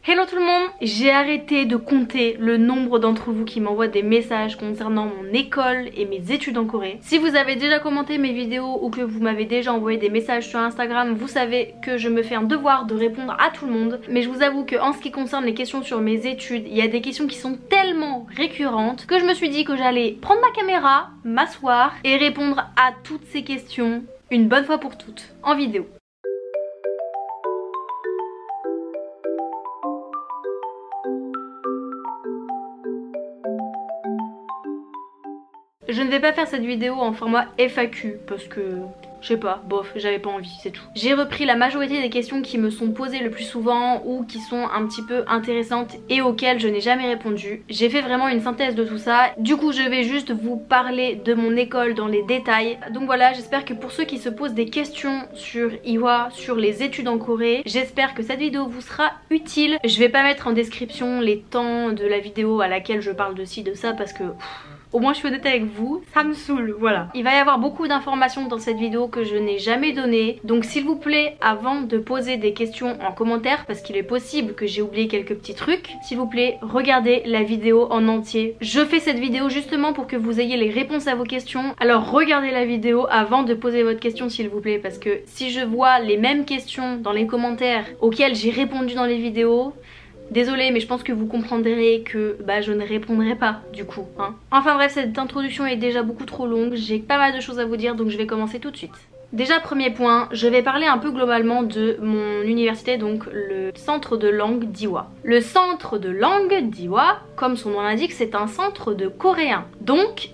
Hello tout le monde, j'ai arrêté de compter le nombre d'entre vous qui m'envoient des messages concernant mon école et mes études en Corée. Si vous avez déjà commenté mes vidéos ou que vous m'avez déjà envoyé des messages sur Instagram, vous savez que je me fais un devoir de répondre à tout le monde. Mais je vous avoue que en ce qui concerne les questions sur mes études, il y a des questions qui sont tellement récurrentes que je me suis dit que j'allais prendre ma caméra, m'asseoir et répondre à toutes ces questions une bonne fois pour toutes en vidéo. Je ne vais pas faire cette vidéo en format FAQ parce que, je sais pas, bof, j'avais pas envie, c'est tout. J'ai repris la majorité des questions qui me sont posées le plus souvent ou qui sont un petit peu intéressantes et auxquelles je n'ai jamais répondu. J'ai fait vraiment une synthèse de tout ça. Du coup, je vais juste vous parler de mon école dans les détails. Donc voilà, j'espère que pour ceux qui se posent des questions sur Ewha, sur les études en Corée, j'espère que cette vidéo vous sera utile. Je vais pas mettre en description les temps de la vidéo à laquelle je parle de ci, de ça parce que... au moins je suis honnête avec vous, ça me saoule, voilà. Il va y avoir beaucoup d'informations dans cette vidéo que je n'ai jamais données. Donc s'il vous plaît, avant de poser des questions en commentaire, parce qu'il est possible que j'ai oublié quelques petits trucs, s'il vous plaît, regardez la vidéo en entier. Je fais cette vidéo justement pour que vous ayez les réponses à vos questions. Alors regardez la vidéo avant de poser votre question s'il vous plaît, parce que si je vois les mêmes questions dans les commentaires auxquelles j'ai répondu dans les vidéos... désolée mais je pense que vous comprendrez que je ne répondrai pas du coup hein. Enfin bref, cette introduction est déjà beaucoup trop longue, j'ai pas mal de choses à vous dire donc je vais commencer tout de suite. Déjà premier point, je vais parler un peu globalement de mon université, donc le centre de langue d'Ewha. Le centre de langue d'Ewha, comme son nom l'indique, c'est un centre de coréen. Donc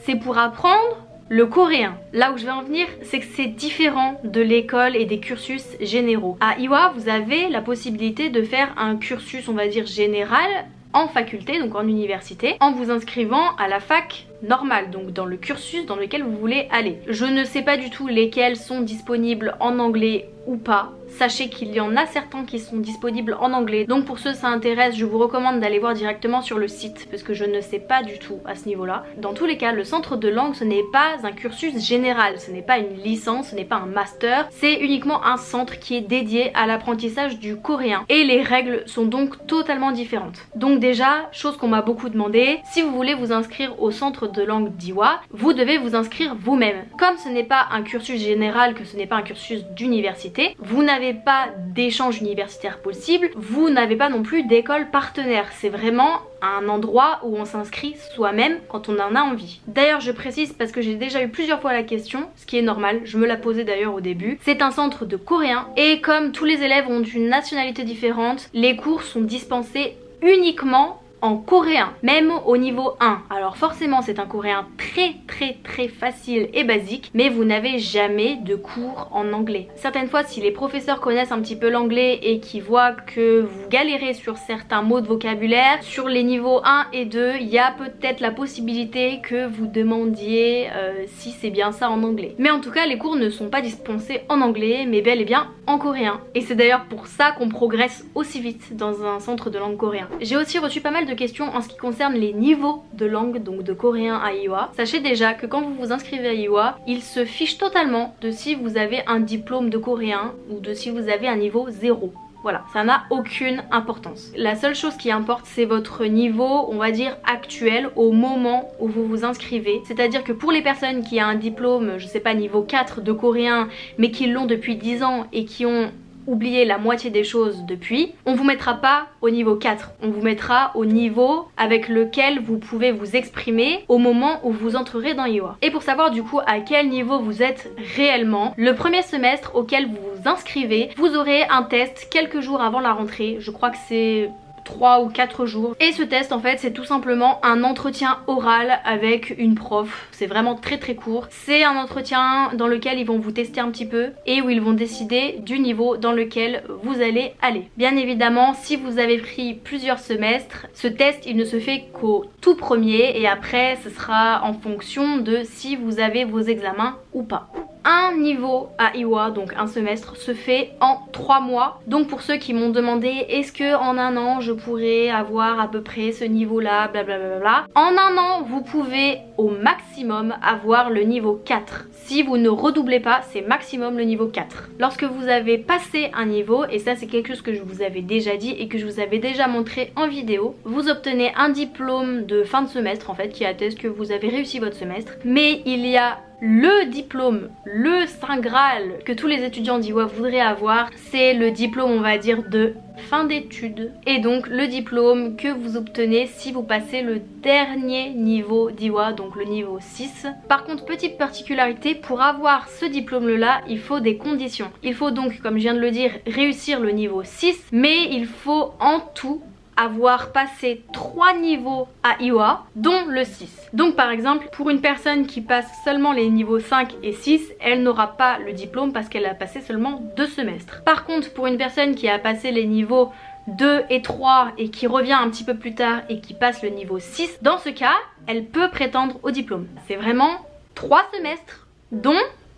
c'est pour apprendre le coréen. Là où je vais en venir, c'est que c'est différent de l'école et des cursus généraux. À Ewha, vous avez la possibilité de faire un cursus, on va dire, général en faculté, donc en université, en vous inscrivant à la fac normale, donc dans le cursus dans lequel vous voulez aller. Je ne sais pas du tout lesquels sont disponibles en anglais ou pas. Sachez qu'il y en a certains qui sont disponibles en anglais. Donc pour ceux ça intéresse, je vous recommande d'aller voir directement sur le site parce que je ne sais pas du tout à ce niveau-là. Dans tous les cas, le centre de langue, ce n'est pas un cursus général, ce n'est pas une licence, ce n'est pas un master. C'est uniquement un centre qui est dédié à l'apprentissage du coréen. Et les règles sont donc totalement différentes. Donc déjà, chose qu'on m'a beaucoup demandé, si vous voulez vous inscrire au centre de langue d'Ewha, vous devez vous inscrire vous-même. Comme ce n'est pas un cursus général, que ce n'est pas un cursus d'université, vous n'avez pas d'échange universitaire possible, vous n'avez pas non plus d'école partenaire. C'est vraiment un endroit où on s'inscrit soi-même quand on en a envie. D'ailleurs je précise parce que j'ai déjà eu plusieurs fois la question, ce qui est normal, je me la posais d'ailleurs au début. C'est un centre de coréen et comme tous les élèves ont une nationalité différente, les cours sont dispensés uniquement en coréen, même au niveau 1. Alors forcément c'est un coréen très facile et basique, mais vous n'avez jamais de cours en anglais. Certaines fois si les professeurs connaissent un petit peu l'anglais et qui voient que vous galérez sur certains mots de vocabulaire, sur les niveaux 1 et 2, il y a peut-être la possibilité que vous demandiez si c'est bien ça en anglais. Mais en tout cas les cours ne sont pas dispensés en anglais, mais bel et bien en coréen. Et c'est d'ailleurs pour ça qu'on progresse aussi vite dans un centre de langue coréen. J'ai aussi reçu pas mal de questions en ce qui concerne les niveaux de langue, donc de coréen à Ewha. Sachez déjà que quand vous vous inscrivez à Ewha, il se fiche totalement de si vous avez un diplôme de coréen ou de si vous avez un niveau 0. Voilà, ça n'a aucune importance. La seule chose qui importe, c'est votre niveau, on va dire, actuel au moment où vous vous inscrivez. C'est-à-dire que pour les personnes qui ont un diplôme, je sais pas, niveau 4 de coréen, mais qui l'ont depuis 10 ans et qui ont oublié la moitié des choses depuis, on vous mettra pas au niveau 4, on vous mettra au niveau avec lequel vous pouvez vous exprimer au moment où vous entrerez dans Ewha. Et pour savoir du coup à quel niveau vous êtes réellement, le premier semestre auquel vous vous inscrivez, vous aurez un test quelques jours avant la rentrée, je crois que c'est 3 ou 4 jours. Et ce test en fait c'est tout simplement un entretien oral avec une prof. C'est vraiment très court. C'est un entretien dans lequel ils vont vous tester un petit peu et où ils vont décider du niveau dans lequel vous allez aller. Bien évidemment si vous avez pris plusieurs semestres, ce test il ne se fait qu'au tout premier et après ce sera en fonction de si vous avez vos examens ou pas. un niveau à Iowa, donc un semestre, se fait en 3 mois. Donc pour ceux qui m'ont demandé est-ce que en un an je pourrais avoir à peu près ce niveau là, blablabla. En un an vous pouvez au maximum avoir le niveau 4. Si vous ne redoublez pas, c'est maximum le niveau 4. Lorsque vous avez passé un niveau, et ça c'est quelque chose que je vous avais déjà dit et que je vous avais déjà montré en vidéo, vous obtenez un diplôme de fin de semestre en fait qui atteste que vous avez réussi votre semestre. Mais il y a le diplôme, le Saint Graal que tous les étudiants d'Iowa voudraient avoir, c'est le diplôme on va dire de fin d'études et donc le diplôme que vous obtenez si vous passez le dernier niveau d'Iowa, donc le niveau 6. Par contre, petite particularité, pour avoir ce diplôme là il faut des conditions. Il faut donc, comme je viens de le dire, réussir le niveau 6, mais il faut en tout avoir passé 3 niveaux à Iowa, dont le 6. Donc par exemple, pour une personne qui passe seulement les niveaux 5 et 6, elle n'aura pas le diplôme parce qu'elle a passé seulement 2 semestres. Par contre, pour une personne qui a passé les niveaux 2 et 3 et qui revient un petit peu plus tard et qui passe le niveau 6, dans ce cas, elle peut prétendre au diplôme. C'est vraiment 3 semestres, dont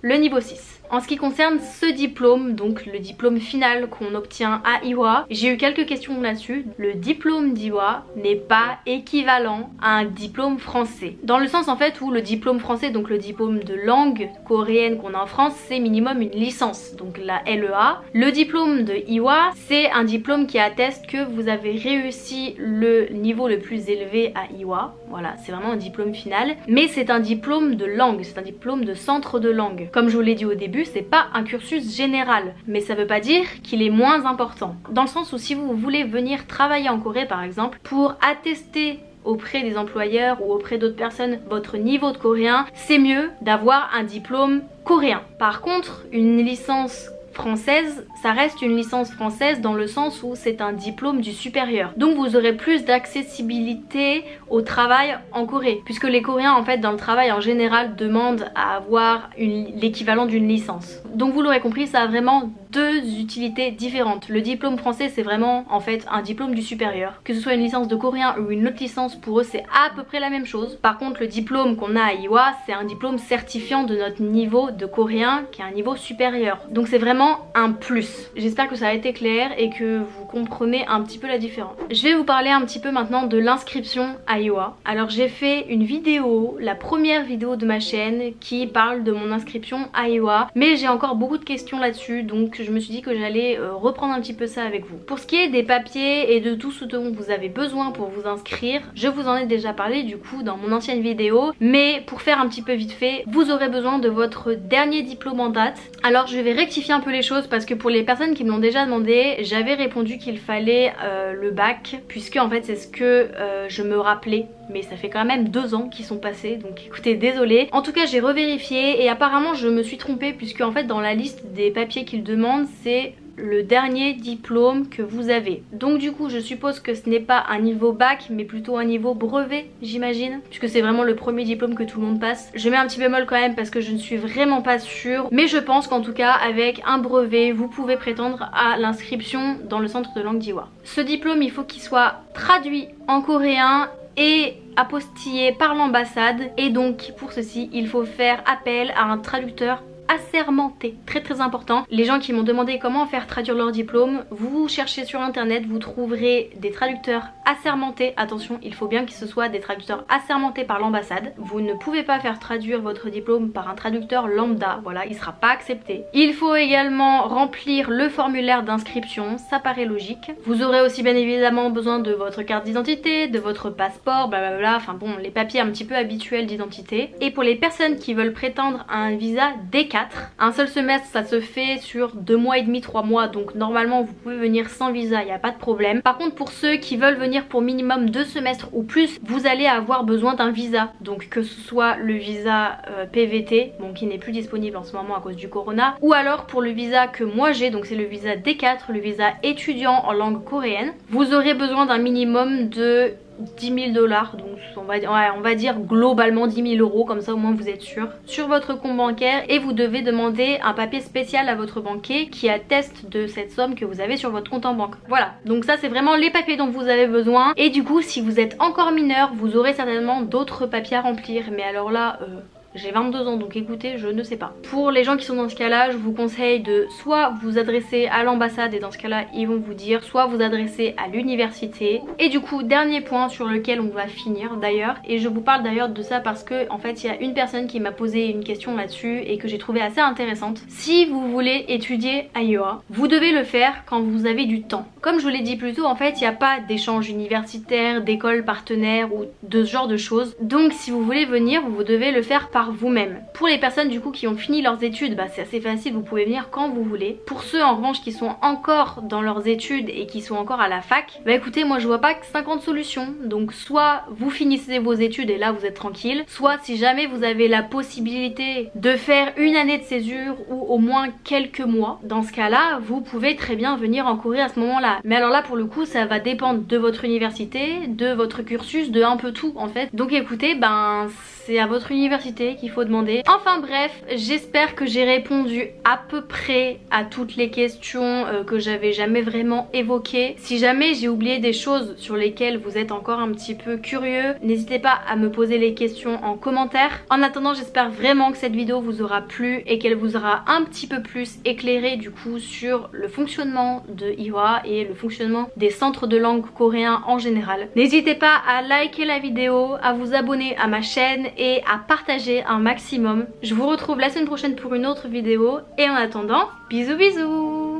le niveau 6. En ce qui concerne ce diplôme, donc le diplôme final qu'on obtient à Iowa, j'ai eu quelques questions là-dessus. Le diplôme d'Iowa n'est pas équivalent à un diplôme français. Dans le sens en fait où le diplôme français, donc le diplôme de langue coréenne qu'on a en France, c'est minimum une licence, donc la LEA. Le diplôme de Iowa, c'est un diplôme qui atteste que vous avez réussi le niveau le plus élevé à Iowa. Voilà, c'est vraiment un diplôme final. Mais c'est un diplôme de langue, c'est un diplôme de centre de langue. Comme je vous l'ai dit au début, c'est pas un cursus général, mais ça veut pas dire qu'il est moins important. Dans le sens où si vous voulez venir travailler en Corée par exemple, pour attester auprès des employeurs ou auprès d'autres personnes votre niveau de coréen, c'est mieux d'avoir un diplôme coréen. Par contre, une licence française, ça reste une licence française dans le sens où c'est un diplôme du supérieur. Donc vous aurez plus d'accessibilité au travail en Corée, puisque les Coréens en fait dans le travail en général demandent à avoir l'équivalent d'une licence. Donc vous l'aurez compris, ça a vraiment deux utilités différentes. Le diplôme français c'est vraiment en fait un diplôme du supérieur. Que ce soit une licence de coréen ou une autre licence, pour eux c'est à peu près la même chose. Par contre le diplôme qu'on a à Iowa, c'est un diplôme certifiant de notre niveau de coréen qui est un niveau supérieur. Donc c'est vraiment un plus. J'espère que ça a été clair et que vous comprenez un petit peu la différence. Je vais vous parler un petit peu maintenant de l'inscription à Iowa. Alors j'ai fait une vidéo, la première vidéo de ma chaîne qui parle de mon inscription à Iowa, mais j'ai encore beaucoup de questions là-dessus, donc je me suis dit que j'allais reprendre un petit peu ça avec vous. Pour ce qui est des papiers et de tout ce dont vous avez besoin pour vous inscrire, je vous en ai déjà parlé du coup dans mon ancienne vidéo, mais pour faire un petit peu vite fait, vous aurez besoin de votre dernier diplôme en date. Alors je vais rectifier un peu les choses parce que pour les personnes qui me l'ont déjà demandé, j'avais répondu qu'il fallait le bac, puisque en fait c'est ce que je me rappelais, mais ça fait quand même 2 ans qui sont passés, donc écoutez, désolée. En tout cas j'ai revérifié et apparemment je me suis trompée, puisque en fait dans la liste des papiers qu'ils demandent c'est le dernier diplôme que vous avez. Donc du coup je suppose que ce n'est pas un niveau bac mais plutôt un niveau brevet, j'imagine, puisque c'est vraiment le premier diplôme que tout le monde passe. Je mets un petit bémol quand même parce que je ne suis vraiment pas sûre, mais je pense qu'en tout cas avec un brevet vous pouvez prétendre à l'inscription dans le centre de langue d'Iowa. Ce diplôme il faut qu'il soit traduit en coréen et apostillé par l'ambassade, et donc pour ceci il faut faire appel à un traducteur assermenté, très très important. Les gens qui m'ont demandé comment faire traduire leur diplôme, vous cherchez sur internet, vous trouverez des traducteurs assermentés. Attention, il faut bien que ce soit des traducteurs assermentés par l'ambassade. Vous ne pouvez pas faire traduire votre diplôme par un traducteur lambda, voilà, il sera pas accepté. Il faut également remplir le formulaire d'inscription, ça paraît logique. Vous aurez aussi bien évidemment besoin de votre carte d'identité, de votre passeport, blablabla, enfin bon, les papiers un petit peu habituels d'identité. Et pour les personnes qui veulent prétendre à un visa D4, un seul semestre ça se fait sur 2 mois et demi, 3 mois, donc normalement vous pouvez venir sans visa, il n'y a pas de problème. Par contre pour ceux qui veulent venir pour minimum 2 semestres ou plus, vous allez avoir besoin d'un visa, donc que ce soit le visa PVT, bon qui n'est plus disponible en ce moment à cause du corona, ou alors pour le visa que moi j'ai, donc c'est le visa D4, le visa étudiant en langue coréenne. Vous aurez besoin d'un minimum de 10 000 $, donc on va dire globalement 10 000 €, comme ça au moins vous êtes sûr, sur votre compte bancaire, et vous devez demander un papier spécial à votre banquier qui atteste de cette somme que vous avez sur votre compte en banque. Voilà, donc ça c'est vraiment les papiers dont vous avez besoin, et du coup si vous êtes encore mineur, vous aurez certainement d'autres papiers à remplir, mais alors là J'ai 22 ans donc écoutez, je ne sais pas. Pour les gens qui sont dans ce cas là, je vous conseille de soit vous adresser à l'ambassade et dans ce cas là ils vont vous dire, soit vous adresser à l'université. Et du coup dernier point sur lequel on va finir d'ailleurs, et je vous parle d'ailleurs de ça parce que en fait il y a une personne qui m'a posé une question là-dessus et que j'ai trouvé assez intéressante. Si vous voulez étudier à Iowa, vous devez le faire quand vous avez du temps. Comme je vous l'ai dit plus tôt, en fait il n'y a pas d'échange universitaire, d'école partenaire ou de ce genre de choses. Donc si vous voulez venir, vous devez le faire par vous-même. Pour les personnes du coup qui ont fini leurs études, bah c'est assez facile, vous pouvez venir quand vous voulez. Pour ceux en revanche qui sont encore dans leurs études et qui sont encore à la fac, bah écoutez, moi je vois pas que 50 solutions. Donc soit vous finissez vos études et là vous êtes tranquille, soit si jamais vous avez la possibilité de faire une année de césure ou au moins quelques mois, dans ce cas là vous pouvez très bien venir en Corée à ce moment là. Mais alors là pour le coup ça va dépendre de votre université, de votre cursus, de un peu tout en fait. Donc écoutez, ben c'est à votre université qu'il faut demander. Enfin bref, j'espère que j'ai répondu à peu près à toutes les questions que j'avais jamais vraiment évoquées. Si jamais j'ai oublié des choses sur lesquelles vous êtes encore un petit peu curieux, n'hésitez pas à me poser les questions en commentaire. En attendant, j'espère vraiment que cette vidéo vous aura plu et qu'elle vous aura un petit peu plus éclairé du coup sur le fonctionnement de Iowa et le fonctionnement des centres de langue coréens en général. N'hésitez pas à liker la vidéo, à vous abonner à ma chaîne et à partager un maximum. Je vous retrouve la semaine prochaine pour une autre vidéo et en attendant, bisous bisous.